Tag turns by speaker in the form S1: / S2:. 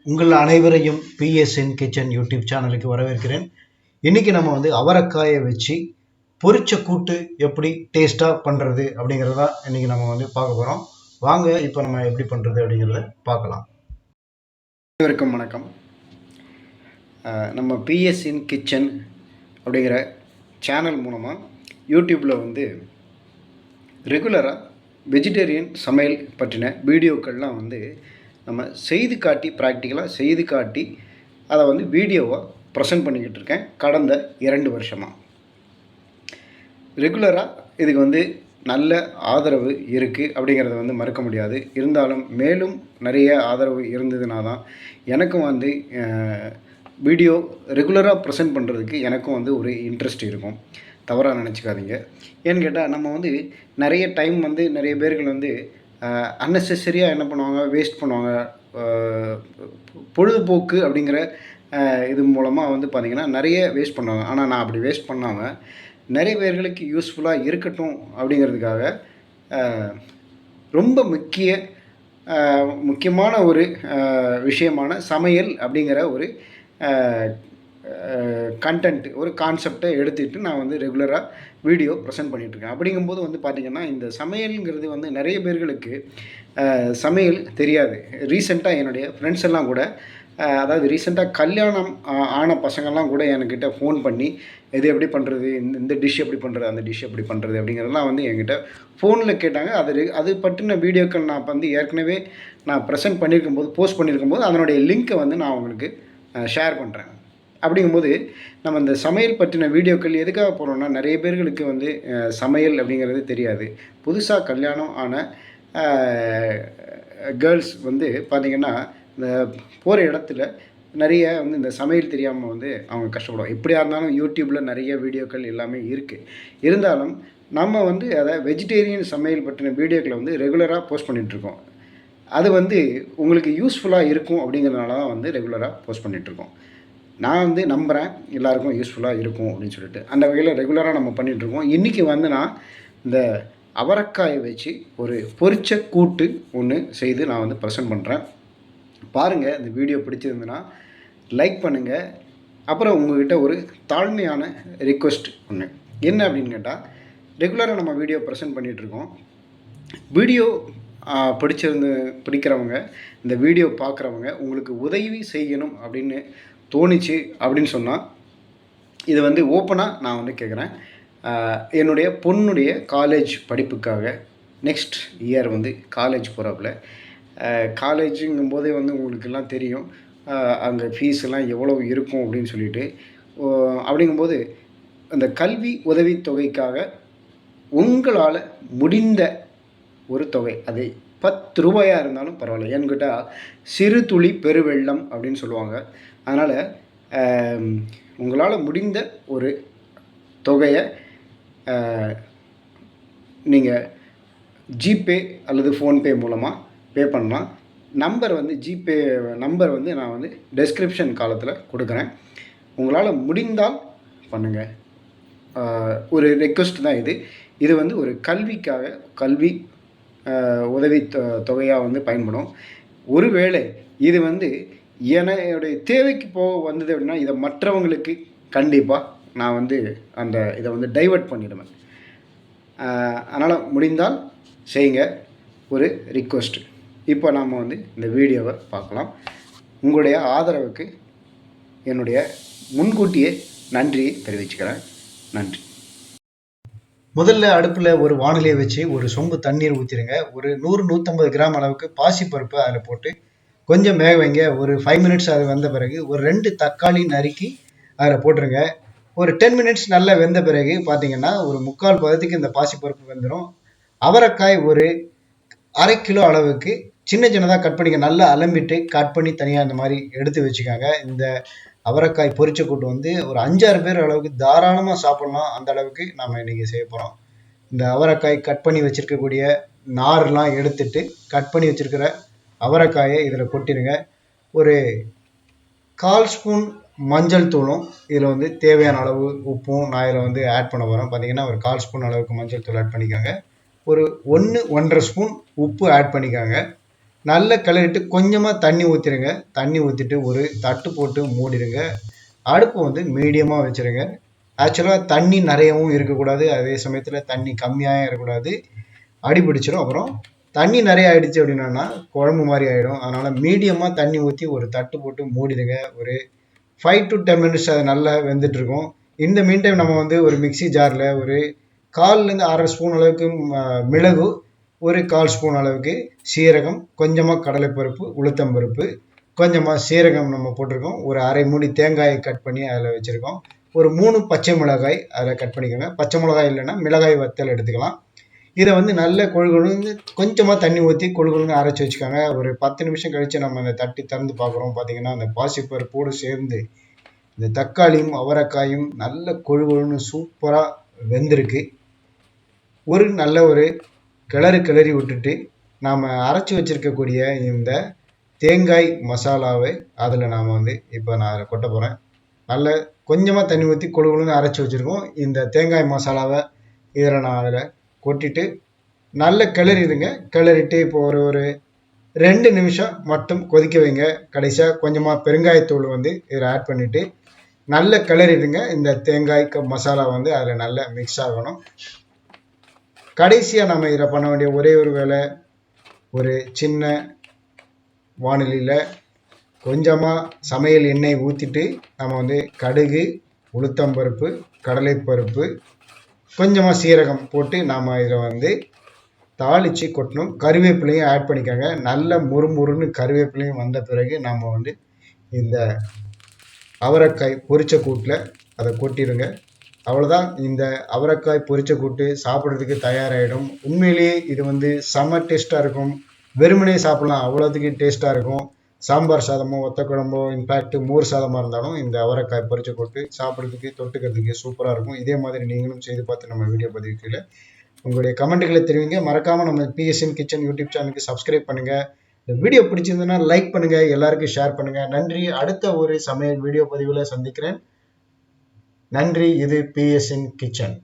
S1: உங்கள் அனைவரையும் BSN kitchen YouTube சேனலுக்கு வரவேற்கிறேன். இன்னைக்கு நம்ம அவரைக்காயை வச்சு பொரிச்ச கூட்டு எப்படி டேஸ்டா பண்றது அப்படிங்கிறத இன்னைக்கு நம்ம பார்க்க போறோம். வாங்க இப்போ நம்ம எப்படி பண்றது அப்படிங்கிறத பார்க்கலாம்.
S2: அனைவருக்கும் வணக்கம். நம்ம பிஎஸ்என் கிச்சன் அப்படிங்கிற சேனல் மூலமாக யூடியூப்பில் ரெகுலராக வெஜிடேரியன் சமையல் பற்றின வீடியோக்கள்லாம் நம்ம செய்து காட்டி ப்ராக்டிக்கலாக செய்து காட்டி அதை வீடியோவாக ப்ரெசென்ட் பண்ணிக்கிட்டு இருக்கேன் கடந்த 2 வருஷமாக. ரெகுலராக இதுக்கு நல்ல ஆதரவு இருக்குது அப்படிங்கிறத மறுக்க முடியாது. இருந்தாலும் மேலும் நிறைய ஆதரவு இருந்ததுனா தான் எனக்கும் வீடியோ ரெகுலராக ப்ரெசென்ட் பண்ணுறதுக்கு எனக்கும் ஒரு இன்ட்ரெஸ்ட் இருக்கும். தவறாக நினச்சிக்காதீங்க. ஏன்னு கேட்டால் நம்ம நிறைய டைம் நிறைய பேர்கள் அன்னெசரியாக என்ன பண்ணுவாங்க, வேஸ்ட் பண்ணுவாங்க. பொழுதுபோக்கு அப்படிங்கிற இது மூலமாக பார்த்திங்கன்னா நிறைய வேஸ்ட் பண்ணுவாங்க. ஆனால் நான் அப்படி வேஸ்ட் பண்ணாமல் நிறைய பேர்களுக்கு யூஸ்ஃபுல்லாக இருக்கட்டும் அப்படிங்கிறதுக்காக ரொம்ப முக்கியமான ஒரு விஷயமான சமையல் அப்படிங்கிற ஒரு கண்டென்ட், ஒரு கான்செப்டை எடுத்துக்கிட்டு நான் ரெகுலராக வீடியோ ப்ரெசென்ட் பண்ணிகிட்ருக்கேன். அப்படிங்கும்போது பார்த்திங்கன்னா இந்த சமையலுங்கிறது நிறைய பேர்களுக்கு சமையல் தெரியாது. ரீசெண்டாக என்னுடைய ஃப்ரெண்ட்ஸ் எல்லாம் கூட, அதாவது ரீசெண்டாக கல்யாணம் ஆன பசங்கள்லாம் கூட என்கிட்ட ஃபோன் பண்ணி இது எப்படி பண்ணுறது, இந்த டிஷ் எப்படி பண்ணுறது, அந்த டிஷ் எப்படி பண்ணுறது அப்படிங்கிறதெல்லாம் என்கிட்ட ஃபோனில் கேட்டாங்க. அது பற்றின வீடியோக்கள் நான் ஏற்கனவே நான் ப்ரெசென்ட் பண்ணியிருக்கும்போது, போஸ்ட் பண்ணியிருக்கும்போது அதனுடைய லிங்க்கை நான் உங்களுக்கு ஷேர் பண்ணுறேன். அப்படிங்கும்போது நம்ம இந்த சமையல் பற்றின வீடியோக்கள் எதுக்காக போகிறோம்னா, நிறைய பேர்களுக்கு சமையல் அப்படிங்கிறது தெரியாது. புதுசாக கல்யாணம் ஆன கேர்ள்ஸ் பார்த்திங்கன்னா இந்த போகிற இடத்துல நிறைய இந்த சமையல் தெரியாமல் அவங்க கஷ்டப்படுவாங்க. எப்படியா இருந்தாலும் யூடியூப்பில் நிறைய வீடியோக்கள் எல்லாமே இருக்குது. இருந்தாலும் நம்ம அதை வெஜிடேரியன் சமையல் பற்றின வீடியோக்களை ரெகுலராக போஸ்ட் பண்ணிகிட்ருக்கோம். அது உங்களுக்கு யூஸ்ஃபுல்லாக இருக்கும் அப்படிங்கிறதுனால தான் ரெகுலராக போஸ்ட் பண்ணிகிட்ருக்கோம். நான் நம்புகிறேன் எல்லாருக்கும் யூஸ்ஃபுல்லாக இருக்கும் அப்படின்னு சொல்லிட்டு. அந்த வகையில் ரெகுலராக நம்ம பண்ணிகிட்ருக்கோம். இன்றைக்கி நான் இந்த அவரைக்காயை வச்சு ஒரு பொரிச்ச கூட்டு ஒன்று செய்து நான் ப்ரெசென்ட் பண்ணுறேன். பாருங்கள். இந்த வீடியோ பிடிச்சிருந்துன்னா லைக் பண்ணுங்கள். அப்புறம் உங்கள்கிட்ட ஒரு தாழ்மையான ரிக்வெஸ்ட் ஒன்று என்ன அப்படின்னு கேட்டால், ரெகுலராக நம்ம வீடியோ ப்ரெசென்ட் பண்ணிகிட்ருக்கோம். வீடியோ பிடிக்கிறவங்க, இந்த வீடியோ பார்க்குறவங்க உங்களுக்கு உதவி செய்யணும் அப்படின்னு தோணிச்சு அப்படின்னு சொன்னால், இது ஓப்பனாக நான் கேட்குறேன். என்னுடைய பொண்ணுடைய காலேஜ் படிப்புக்காக நெக்ஸ்ட் இயர் காலேஜ் போகிறாப்புல. காலேஜுங்கும்போதே உங்களுக்கெல்லாம் தெரியும் அங்கே ஃபீஸ் எல்லாம் எவ்வளோ இருக்கும் அப்படின்னு சொல்லிட்டு. அப்படிங்கும்போது அந்த கல்வி உதவித்தொகைக்காக உங்களால் முடிந்த ஒரு தொகை, அது 10 ரூபாயாக இருந்தாலும் பரவாயில்ல. ஏன்னு கேட்டால் சிறு துளி பெருவெள்ளம் அப்படின்னு சொல்லுவாங்க. அதனால் உங்களால் முடிந்த ஒரு தொகையை நீங்கள் ஜிபே அல்லது ஃபோன்பே மூலமாக பே பண்ணலாம். நம்பர் ஜிபே நம்பர் நான் டெஸ்கிரிப்ஷன் காலத்தில் கொடுக்குறேன். உங்களால் முடிந்தால் பண்ணுங்கள். ஒரு ரெக்வெஸ்ட் தான் இது. இது ஒரு கல்விக்காக, கல்வி உதவி தொகையாக பயன்படும். ஒருவேளை இது என்னுடைய தேவைக்கு வந்தது அப்படின்னா, இதை மற்றவங்களுக்கு கண்டிப்பாக நான் அந்த இதை டைவர்ட் பண்ணிடுவேன். அதனால் முடிந்தால் செய்யுங்க. ஒரு ரிக்வெஸ்ட். இப்போ நாம் இந்த வீடியோவை பார்க்கலாம். உங்களுடைய ஆதரவுக்கு என்னுடைய முன்கூட்டியே நன்றியை தெரிவிச்சுக்கிறேன். நன்றி.
S1: முதல்ல அடுப்பில் ஒரு வானிலையை வச்சு ஒரு சொம்பு தண்ணீர் ஊற்றிடுங்க. ஒரு 100-150 கிராம் அளவுக்கு பாசிப்பருப்பு அதில் போட்டு கொஞ்சம் வேக வைங்க. ஒரு 5 மினிட்ஸ் அது வந்த பிறகு ஒரு 2 தக்காளி நறுக்கி அதில் போட்டுருங்க. ஒரு 10 மினிட்ஸ் நல்லா வெந்த பிறகு பார்த்தீங்கன்னா ஒரு 3/4 பதத்துக்கு இந்த பாசிப்பருப்பு வெந்துடும். அவரைக்காய் ஒரு 1/2 கிலோ அளவுக்கு சின்ன சின்னதாக கட் பண்ணிக்க, நல்லா அலம்பிட்டு கட் பண்ணி தனியாக இந்த மாதிரி எடுத்து வச்சுக்காங்க. இந்த அவரைக்காய் பொரிச்ச கூட்டு ஒரு 5-6 பேர் அளவுக்கு தாராளமாக சாப்பிடலாம். அந்த அளவுக்கு நாம் இன்றைக்கி செய்ய போகிறோம். இந்த அவரைக்காய் கட் பண்ணி வச்சுருக்கக்கூடிய நார்லாம் எடுத்துட்டு கட் பண்ணி வச்சுருக்கிற அவரைக்காயை இதில் கொட்டிடுங்க. ஒரு 1/4 ஸ்பூன் மஞ்சள் தூளும் இதில் தேவையான அளவு உப்பும் நான் இதில் ஆட் பண்ண போகிறேன். பார்த்தீங்கன்னா ஒரு 1/4 ஸ்பூன் அளவுக்கு மஞ்சள் தூள் ஆட் பண்ணிக்கோங்க. ஒரு 1-1.5 ஸ்பூன் உப்பு ஆட் பண்ணிக்கோங்க. நல்ல கிளறிட்டு கொஞ்சமாக தண்ணி ஊற்றிடுங்க. தண்ணி ஊற்றிட்டு ஒரு தட்டு போட்டு மூடிடுங்க. அடுப்பு வந்து மீடியமாக வச்சுருங்க. ஆக்சுவலாக தண்ணி நிறையவும் இருக்கக்கூடாது, அதே சமயத்தில் தண்ணி கம்மியாகவும் இருக்கக்கூடாது, அடி பிடிச்சிடும். அப்புறம் தண்ணி நிறைய ஆயிடுச்சு அப்படின்னா குழம்பு மாதிரி ஆகிடும். அதனால் மீடியமாக தண்ணி ஊற்றி ஒரு தட்டு போட்டு மூடிடுங்க. ஒரு 5 to 10 மினிட்ஸ் அது நல்லா வெந்துட்டு இருக்கும். இந்த மீன் டைம் நம்ம வந்து ஒரு மிக்சி ஜாரில் ஒரு 1/4 to 1/2 ஸ்பூன் அளவுக்கு மிளகு, ஒரு 1/4 ஸ்பூன் அளவுக்கு சீரகம், கொஞ்சமாக கடலைப்பருப்பு, உளுத்தம்பருப்பு, கொஞ்சமாக சீரகம் நம்ம போட்டிருக்கோம். ஒரு அரை மூடி தேங்காயை கட் பண்ணி அதில் வச்சுருக்கோம். ஒரு 3 பச்சை மிளகாய் அதில் கட் பண்ணிக்கோங்க. பச்சை மிளகாய் இல்லைன்னா மிளகாய் வத்தல் எடுத்துக்கலாம். இதை வந்து நல்ல கொழுகொழுன்னு கொஞ்சமாக தண்ணி ஊற்றி கொழுகொழுன்னு அரைச்சி வச்சுக்கோங்க. ஒரு 10 நிமிஷம் கழித்து நம்ம அந்த தட்டி திறந்து பார்க்குறோம். பார்த்தீங்கன்னா அந்த பாசிப்பருப்போடு சேர்ந்து இந்த தக்காளியும் அவரைக்காயும் நல்ல கொழுகொழுன்னு சூப்பராக வெந்திருக்கு. நல்ல ஒரு கிளறி விட்டுட்டு நாம் அரைச்சி வச்சிருக்கக்கூடிய இந்த தேங்காய் மசாலாவை அதில் நாம் வந்து இப்போ நான் அதில் கொட்ட போகிறேன். நல்ல கொஞ்சமாக தண்ணி ஊற்றி கொழுகொழுன்னு அரைச்சி வச்சுருக்கோம். இந்த தேங்காய் மசாலாவை இதில் நான் அதில் கொட்டிட்டு நல்ல கிளறிடுங்க. கிளறிட்டு இப்போ ஒரு 2 நிமிஷம் மட்டும் கொதிக்க வைங்க. கடைசியாக கொஞ்சமாக பெருங்காயத்தூள் வந்து இதில் ஆட் பண்ணிவிட்டு நல்ல கிளறிடுங்க. இந்த தேங்காய் மசாலா வந்து அதில் நல்லா மிக்ஸ் ஆகணும். கடைசியாக நம்ம இதில் பண்ண வேண்டிய ஒரே ஒரு வேலை, ஒரு சின்ன வானிலையில் கொஞ்சமாக சமையல் எண்ணெய் ஊற்றிட்டு நம்ம வந்து கடுகு, உளுத்தம்பருப்பு, கடலைப்பருப்பு, கொஞ்சமாக சீரகம் போட்டு நாம் இதில் வந்து தாளித்து கொட்டணும். கருவேப்பிலையும் ஆட் பண்ணிக்கோங்க. நல்ல முறுமுறுன்னு கருவேப்பிலையும் வந்த பிறகு நாம் வந்து இந்த அவரைக்காய் பொரிச்ச கூட்டில் அதை கொட்டிடுங்க. அவ்வளோதான், இந்த அவரைக்காய் பொரிச்ச கூட்டு சாப்பிட்றதுக்கு தயாராகிடும். உண்மையிலேயே இது வந்து செம டேஸ்ட்டாக இருக்கும். வெறுமனே சாப்பிட்லாம், அவ்வளோத்துக்கு டேஸ்ட்டாக இருக்கும். சாம்பார் சாதமோ ஒத்த குழம்போ இன்ஃபேக்ட் மோர் சாதமாக இருந்தாலும் இந்த அவரைக்காய் பொரிச்ச கூட்டு சாப்பிட்றதுக்கு தொட்டுக்கிறதுக்கு சூப்பராக இருக்கும். இதே மாதிரி நீங்களும் செய்து பார்த்து நம்ம வீடியோ பதிவுக்கு உங்களுடைய கமெண்ட்டுகளை தெரிவிங்க. மறக்காமல் நம்ம PSN கிச்சன் யூடியூப் சேனலுக்கு சப்ஸ்கிரைப் பண்ணுங்கள். இந்த வீடியோ பிடிச்சிருந்ததுன்னா லைக் பண்ணுங்கள், எல்லாருக்கும் ஷேர் பண்ணுங்கள். நன்றி. அடுத்த ஒரு சமையல் வீடியோ பதிவில் சந்திக்கிறேன். நன்றி. இது PSN கிச்சன்.